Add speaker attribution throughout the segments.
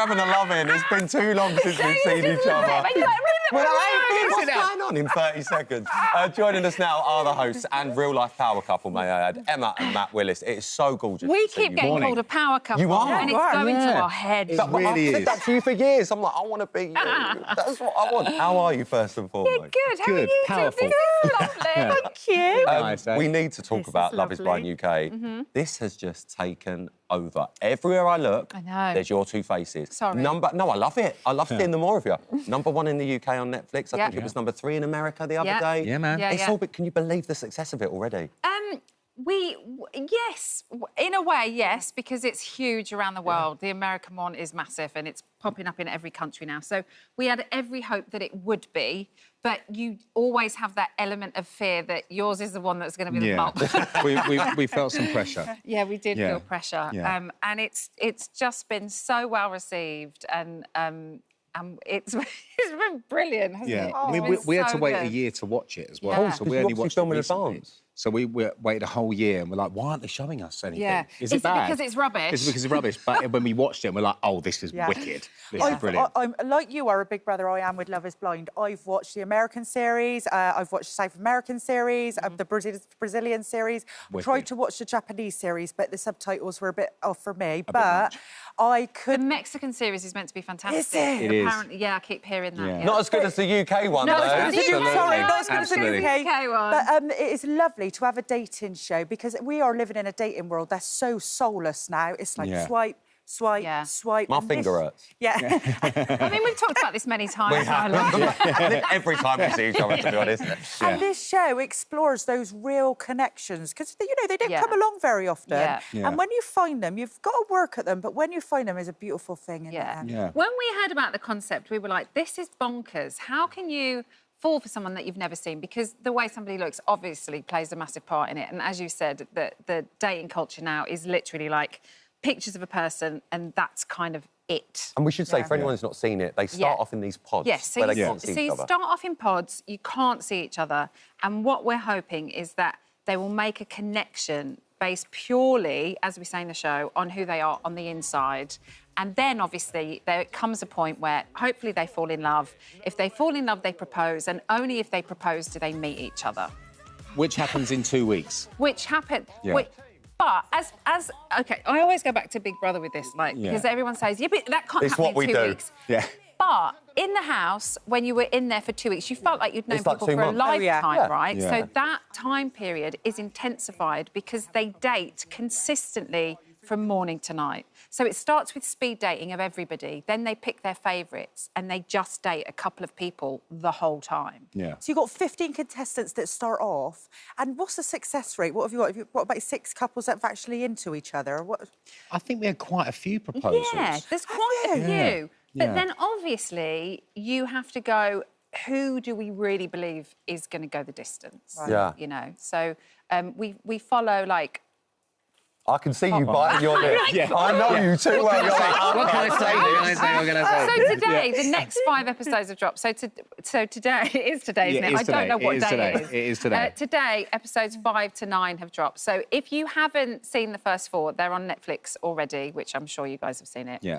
Speaker 1: having a love-in. It's been too long since we've seen each other. What's going on in 30 seconds? Joining us now are the hosts and real-life power couple, may I add, Emma and Matt Willis. It is so gorgeous.
Speaker 2: We keep getting called a power couple.
Speaker 1: You are.
Speaker 2: And it's going to our heads.
Speaker 1: It really is. I've said that to you for years. I'm like, I want to be you. That's what I want. How are you, first and foremost?
Speaker 2: Yeah, good. How are you?
Speaker 3: Powerful.
Speaker 2: This is lovely. Thank you.
Speaker 3: Nice, eh?
Speaker 1: We need to talk about Love is Blind UK. This has just taken over. Everywhere I look,
Speaker 2: I know.
Speaker 1: there's your two faces.
Speaker 2: Sorry.
Speaker 1: No, I love it. I love seeing the more of you. #1 in the UK on Netflix. I think it was #3 in America the other day.
Speaker 3: Yeah, man.
Speaker 1: It's all. But can you believe the success of it already?
Speaker 2: Yes, in a way, yes, because it's huge around the world. The American one is massive and it's popping up in every country now. So we had every hope that it would be, but you always have that element of fear that yours is the one that's going to be the flop.
Speaker 3: we felt some pressure.
Speaker 2: Yeah, we did feel pressure.
Speaker 3: Yeah.
Speaker 2: And it's just been so well received and it's been brilliant, hasn't it?
Speaker 3: I mean, we had to wait a year to watch it as well.
Speaker 2: Yeah.
Speaker 3: So we only watched it
Speaker 1: film in
Speaker 3: recently.
Speaker 1: advance.
Speaker 3: So we waited a whole year and we're like, why aren't they showing us anything?
Speaker 2: Yeah.
Speaker 3: Is it bad?
Speaker 2: Because it's rubbish?
Speaker 3: It's because it's rubbish. But when we watched it, we're like, oh, this is wicked. This is brilliant.
Speaker 4: I'm like you are a big brother. I am with Love is Blind. I've watched the American series. I've watched the South American series, the Brazilian series. I tried to watch the Japanese series, but the subtitles were a bit off for me. But I could.
Speaker 2: The Mexican series is meant to be fantastic.
Speaker 4: Is it?
Speaker 3: It is.
Speaker 2: Apparently, yeah, I keep hearing that.
Speaker 3: Yeah.
Speaker 2: Yeah.
Speaker 1: Not as good as the UK one,
Speaker 2: Not
Speaker 1: though.
Speaker 2: as good as the UK
Speaker 4: Sorry,
Speaker 2: one.
Speaker 4: not as good as the
Speaker 3: Absolutely.
Speaker 4: UK
Speaker 2: one.
Speaker 4: But it is lovely to have a dating show because we are living in a dating world that's so soulless now. It's like swipe, swipe.
Speaker 1: My
Speaker 4: and
Speaker 1: finger
Speaker 4: this-
Speaker 1: hurts.
Speaker 4: Yeah.
Speaker 2: I mean, we've talked about this many times.
Speaker 1: We have. I think every time we see each other, to be honest.
Speaker 4: And this show explores those real connections because, they don't come along very often.
Speaker 2: Yeah.
Speaker 4: And when you find them, you've got to work at them, but when you find them, it's a beautiful thing.
Speaker 2: Yeah.
Speaker 3: Yeah.
Speaker 2: When we heard about the concept, we were like, this is bonkers. How can you fall for someone that you've never seen? Because the way somebody looks obviously plays a massive part in it. And as you said, the dating culture now is literally like pictures of a person and that's kind of it.
Speaker 1: And we should say, for anyone who's not seen it, they start off in these pods
Speaker 2: Yes, so
Speaker 1: where they
Speaker 2: you,
Speaker 1: can't see
Speaker 2: so
Speaker 1: each
Speaker 2: you
Speaker 1: other.
Speaker 2: start off in pods, you can't see each other. And what we're hoping is that they will make a connection based purely, as we say in the show, on who they are on the inside. And then, obviously, there comes a point where hopefully they fall in love. If they fall in love, they propose, and only if they propose do they meet each other.
Speaker 3: Which happens in 2 weeks.
Speaker 2: Which happened...
Speaker 3: Yeah.
Speaker 2: But OK, I always go back to Big Brother with this, because everyone says, yeah, but that can't
Speaker 1: It's
Speaker 2: happen
Speaker 1: what we
Speaker 2: in 2
Speaker 1: do.
Speaker 2: weeks.
Speaker 3: Yeah.
Speaker 2: But in the house, when you were in there for 2 weeks, you felt like you'd known
Speaker 1: It's like
Speaker 2: people
Speaker 1: 2
Speaker 2: for a
Speaker 1: months.
Speaker 2: lifetime, right?
Speaker 3: Yeah.
Speaker 2: So that time period is intensified because they date consistently from morning to night. So it starts with speed dating of everybody, then they pick their favourites and they just date a couple of people the whole time.
Speaker 3: Yeah.
Speaker 4: So you've got 15 contestants that start off. And what's the success rate? What have you got? Have you got about 6 couples that are actually into each other? Or what?
Speaker 3: I think we had quite a few proposals.
Speaker 2: Yeah, there's quite a few.
Speaker 3: Yeah.
Speaker 2: But
Speaker 3: Yeah.
Speaker 2: then, obviously, you have to go, who do we really believe is going to go the distance?
Speaker 4: Right.
Speaker 1: Yeah.
Speaker 2: You know, so we follow, like...
Speaker 1: I can see you biting your lip. I know you too well. You're like,
Speaker 3: What can I say? What can I say?
Speaker 2: So today, the next 5 episodes have dropped. So today, it is today, isn't
Speaker 3: Yeah,
Speaker 2: it?
Speaker 3: it is
Speaker 2: I don't
Speaker 3: today.
Speaker 2: know what
Speaker 3: It is
Speaker 2: day
Speaker 3: today.
Speaker 2: it is.
Speaker 3: It is today.
Speaker 2: Today, episodes 5 to 9 have dropped. So if you haven't seen the first 4, they're on Netflix already, which I'm sure you guys have seen it.
Speaker 3: Yeah.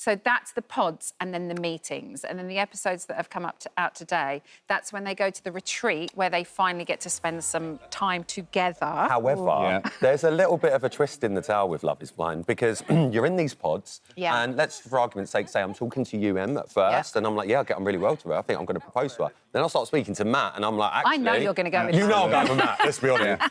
Speaker 2: So that's the pods and then the meetings. And then the episodes that have come out today, that's when they go to the retreat where they finally get to spend some time together.
Speaker 1: However, there's a little bit of a twist in the tale with Love is Blind because you're in these pods and let's, for argument's sake, say I'm talking to you, Em, at first and I'm like, yeah, I get on really well to her. I think I'm going to propose to her. Then I'll start speaking to Matt and I'm like, actually...
Speaker 2: I know you're going to go with
Speaker 1: You
Speaker 2: Matt.
Speaker 1: know I'm going with Matt, let's be honest.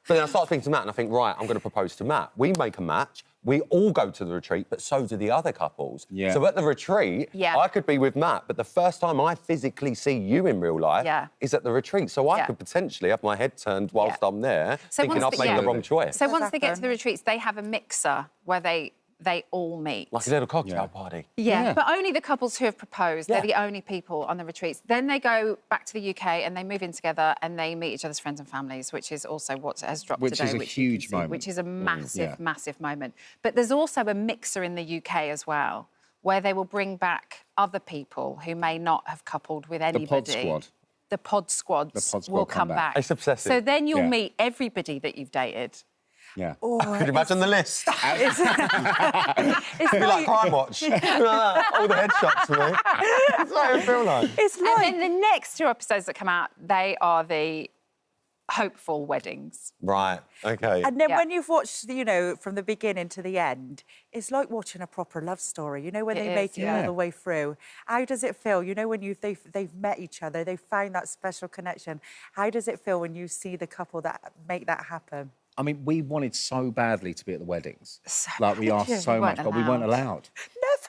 Speaker 1: But then I start speaking to Matt and I think, right, I'm going to propose to Matt. We make a match. We all go to the retreat, but so do the other couples.
Speaker 3: Yeah.
Speaker 1: So at the retreat, I could be with Matt, but the first time I physically see you in real life is at the retreat. So I could potentially have my head turned whilst I'm there, thinking I've made the wrong choice.
Speaker 2: So once they get to the retreats, they have a mixer where they all meet.
Speaker 1: Like a little cocktail party.
Speaker 2: Yeah, but only the couples who have proposed. They're the only people on the retreats. Then they go back to the UK and they move in together and they meet each other's friends and families, which is also what has dropped
Speaker 3: Which
Speaker 2: today.
Speaker 3: is a huge moment.
Speaker 2: Which is a massive, massive moment. But there's also a mixer in the UK as well, where they will bring back other people who may not have coupled with anybody.
Speaker 3: The pod squad.
Speaker 2: The pod squads will come back.
Speaker 1: It's obsessive.
Speaker 2: So then you'll meet everybody that you've dated.
Speaker 3: Yeah.
Speaker 4: Oh,
Speaker 1: Could you imagine the list?
Speaker 4: it's
Speaker 1: It'd be like Crime Watch. All the headshots for me. That's what it feel like.
Speaker 4: It's like...
Speaker 2: And then the next 2 episodes that come out, they are the hopeful weddings.
Speaker 1: Right, OK.
Speaker 4: And then when you've watched, you know, from the beginning to the end, it's like watching a proper love story, you know, when they make it all the way through. How does it feel, you know, when they've met each other, they've found that special connection. How does it feel when you see the couple that make that happen?
Speaker 3: I mean, we wanted so badly to be at the weddings.
Speaker 2: So
Speaker 3: like, we asked so much, but we weren't allowed.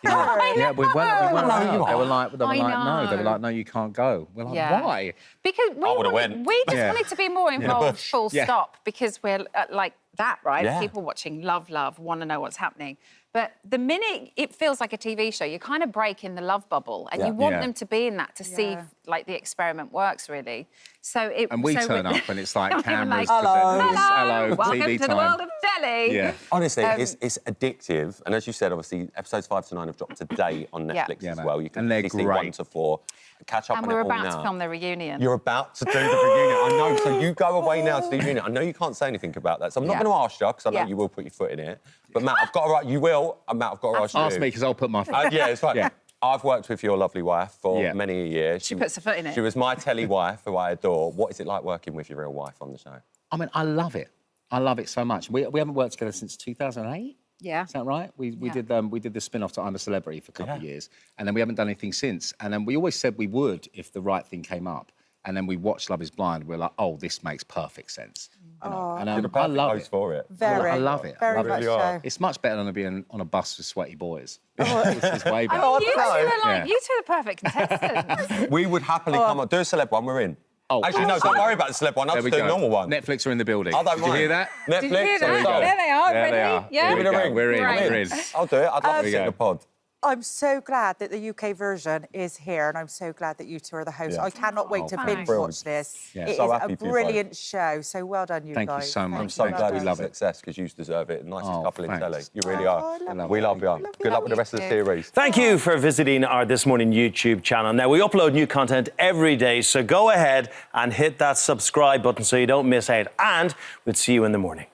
Speaker 4: Never!
Speaker 3: Yeah, we weren't allowed. They were like,
Speaker 2: no.
Speaker 3: They were like, no, you can't go. We're like, why?
Speaker 2: Because we just wanted to be more involved, full stop, because we're like that, right?
Speaker 1: Yeah.
Speaker 2: People watching love, want to know what's happening. But the minute it feels like a TV show, you kind of break in the love bubble, and you want them to be in that to see if, like, the experiment works, really. So it...
Speaker 3: And we turn up and it's like cameras,
Speaker 2: hello, welcome
Speaker 3: TV
Speaker 2: to the world of telly.
Speaker 3: Yeah.
Speaker 1: Honestly, it's addictive. And as you said, obviously, episodes 5 to 9 have dropped today on Netflix as well. You can see 1 to 4. Catch up on it all now.
Speaker 2: And we're about to film the reunion.
Speaker 1: You're about to do the reunion. I know. So you go away now to the reunion. I know you can't say anything about that. So I'm not going to ask you, because I know you will put your foot in it. But Matt, I've got to write... You will. Matt, I've got to ask you.
Speaker 3: Ask me, because I'll put my foot.
Speaker 1: Yeah, it's fine. Yeah. I've worked with your lovely wife for many a year.
Speaker 2: She puts her foot in it.
Speaker 1: She was my telly wife, who I adore. What is it like working with your real wife on the show?
Speaker 3: I mean, I love it. I love it so much. We haven't worked together since 2008.
Speaker 2: Yeah.
Speaker 3: Is that right? We did the spin-off to I'm a Celebrity for a couple of years, and then we haven't done anything since. And then we always said we would if the right thing came up. And then we watched Love Is Blind. We're like, oh, this makes perfect sense. You know? And
Speaker 1: I love it. For it.
Speaker 3: I love it.
Speaker 4: Very much so.
Speaker 3: It's much better than being on a bus with sweaty boys. It's way better.
Speaker 2: You two are the perfect contestants.
Speaker 1: We would happily come on. Do a celeb one, we're in.
Speaker 3: Oh,
Speaker 1: actually, no, don't worry about the celeb one. I'll just do a normal one.
Speaker 3: Netflix are in the building.
Speaker 1: I don't mind.
Speaker 3: Did you hear that?
Speaker 1: Netflix.
Speaker 2: Did you hear that?
Speaker 1: There we go.
Speaker 2: There they are,
Speaker 3: there
Speaker 2: ready?
Speaker 3: They are.
Speaker 2: Yeah.
Speaker 1: Give me the ring.
Speaker 3: We're in.
Speaker 1: I'll do it. I'd love to sit in the pod.
Speaker 4: I'm so glad that the UK version is here, and I'm so glad that you two are the hosts. I cannot wait to binge watch this.
Speaker 3: Yeah.
Speaker 4: It
Speaker 1: So
Speaker 4: is
Speaker 1: happy
Speaker 4: a
Speaker 1: for you
Speaker 4: brilliant show. So well done, you guys.
Speaker 3: Thank you so much.
Speaker 1: I'm so glad
Speaker 3: we
Speaker 1: it's
Speaker 3: love
Speaker 1: a
Speaker 3: it.
Speaker 1: success, because you deserve it. Nicest couple in
Speaker 3: thanks.
Speaker 1: telly. You really are. We love you. Good luck with the rest of the series.
Speaker 5: Thank you for visiting our This Morning YouTube channel. Now, we upload new content every day, so go ahead and hit that subscribe button so you don't miss out. And we'll see you in the morning.